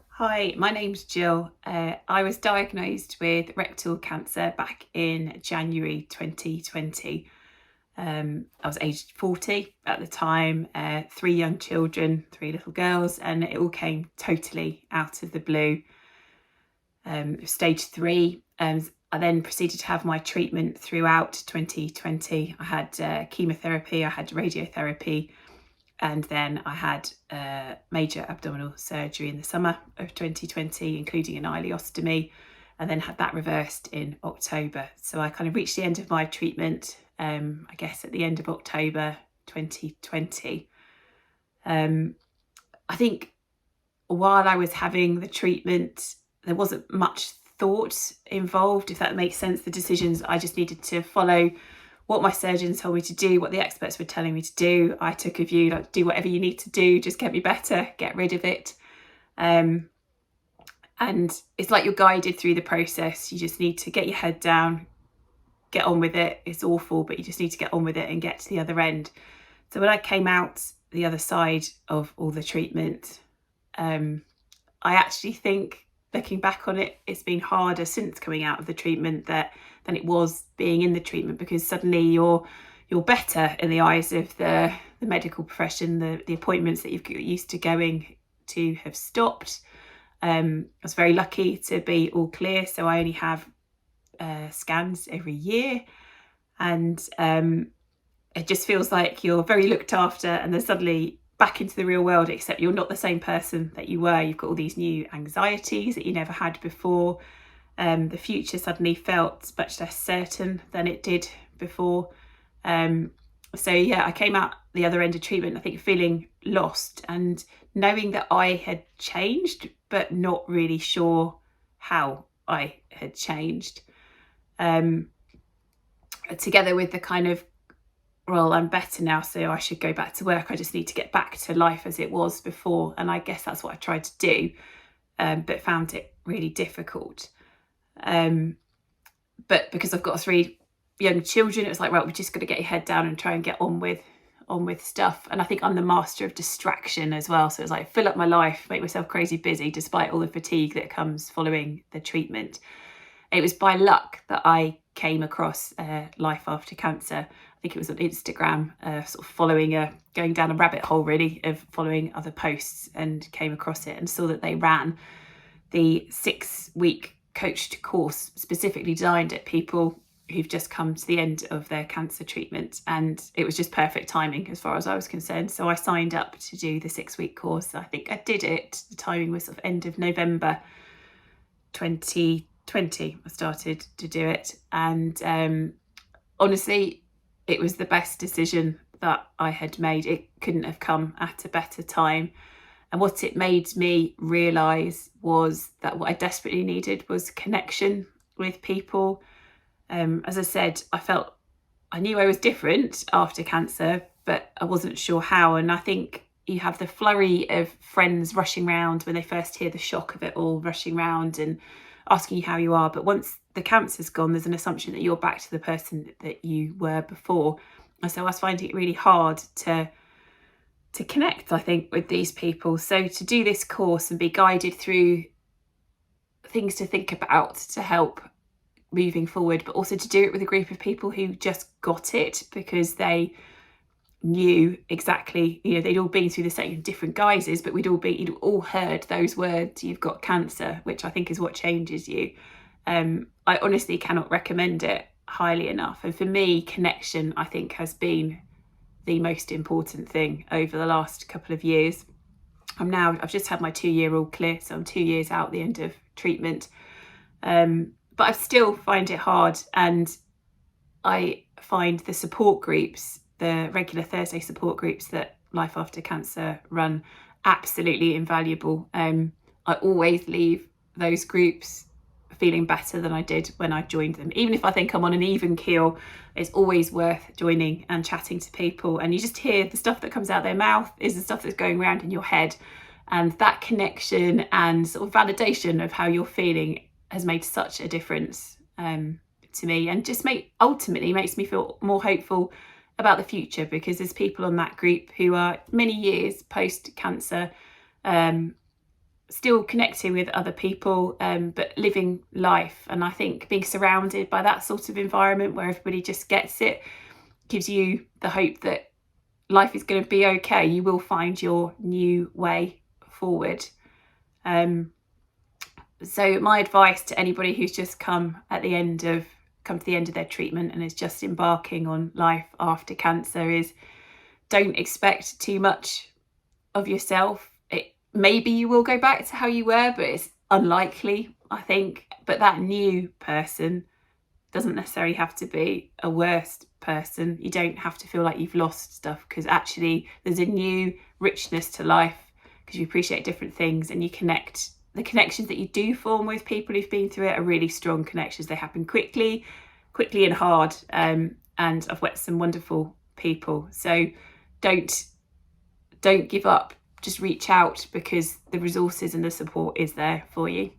Hi, my name's Gill. I was diagnosed with rectal cancer back in January 2020. I was aged 40 at the time, three young children, three little girls, and it all came totally out of the blue. Stage 3. I then proceeded to have my treatment throughout 2020. I had chemotherapy, I had radiotherapy, and then I had major abdominal surgery in the summer of 2020, including an ileostomy, and then had that reversed in October. So I kind of reached the end of my treatment, I guess at the end of October 2020. I think while I was having the treatment, there wasn't much thought involved, if that makes sense. The decisions, I just needed to follow what my surgeons told me to do, what the experts were telling me to do. I took a view, like, do whatever you need to do, just get me better, get rid of it. And it's like you're guided through the process. You just need to get your head down, get on with it. It's awful, but you just need to get on with it and get to the other end. So when I came out the other side of all the treatment, I actually think, looking back on it, it's been harder since coming out of the treatment than it was being in the treatment, because suddenly you're better in the eyes of the medical profession. The appointments that you've got used to going to have stopped. I was very lucky to be all clear, so I only have scans every year, and it just feels like you're very looked after, and then suddenly back into the real world, except you're not the same person that you were. You've got all these new anxieties that you never had before. The future suddenly felt much less certain than it did before. So yeah, I came out the other end of treatment, I think, feeling lost and knowing that I had changed, but not really sure how I had changed. Together with the kind of, well, I'm better now, so I should go back to work. I just need to get back to life as it was before. And I guess that's what I tried to do, but found it really difficult. But because I've got three young children, it was like, right, we've just got to get your head down and try and get on with stuff. And I think I'm the master of distraction as well. So it's like, fill up my life, make myself crazy busy, despite all the fatigue that comes following the treatment. It was by luck that I came across Life After Cancer. I think it was on Instagram, sort of going down a rabbit hole really of following other posts, and came across it and saw that they ran the 6-week coached course specifically designed at people who've just come to the end of their cancer treatment. And it was just perfect timing as far as I was concerned. So I signed up to do the 6-week course. I think I did it, the timing was sort of end of November 2020. I started to do it. And honestly, it was the best decision that I had made. It couldn't have come at a better time. And what it made me realise was that what I desperately needed was connection with people. As I said, I knew I was different after cancer, but I wasn't sure how. And I think you have the flurry of friends rushing around when they first hear the shock of it all, rushing around and asking you how you are. But once the cancer's gone, there's an assumption that you're back to the person that you were before. And so I was finding it really hard to connect, I think, with these people. So to do this course and be guided through things to think about to help moving forward, but also to do it with a group of people who just got it because they knew exactly, they'd all been through the same different guises, but you'd all heard those words, you've got cancer, which I think is what changes you. I honestly cannot recommend it highly enough. And for me, connection, I think, has been the most important thing over the last couple of years. I've just had my 2-year all clear, so I'm 2 years out the end of treatment. But I still find it hard, and I find the support groups, the regular Thursday support groups that Life After Cancer run, absolutely invaluable. I always leave those groups feeling better than I did when I joined them. Even if I think I'm on an even keel, it's always worth joining and chatting to people. And you just hear the stuff that comes out their mouth is the stuff that's going around in your head. And that connection and sort of validation of how you're feeling has made such a difference to me, and just ultimately makes me feel more hopeful about the future, because there's people on that group who are many years post cancer, still connecting with other people, but living life. And I think being surrounded by that sort of environment where everybody just gets it gives you the hope that life is going to be okay. You will find your new way forward. So my advice to anybody who's just come to the end of their treatment and is just embarking on life after cancer is, don't expect too much of yourself. Maybe you will go back to how you were, but it's unlikely, I think. But that new person doesn't necessarily have to be a worse person. You don't have to feel like you've lost stuff, because actually there's a new richness to life, because you appreciate different things and you connect. The connections that you do form with people who've been through it are really strong connections. They happen quickly and hard. And I've met some wonderful people. So don't give up. Just reach out, because the resources and the support is there for you.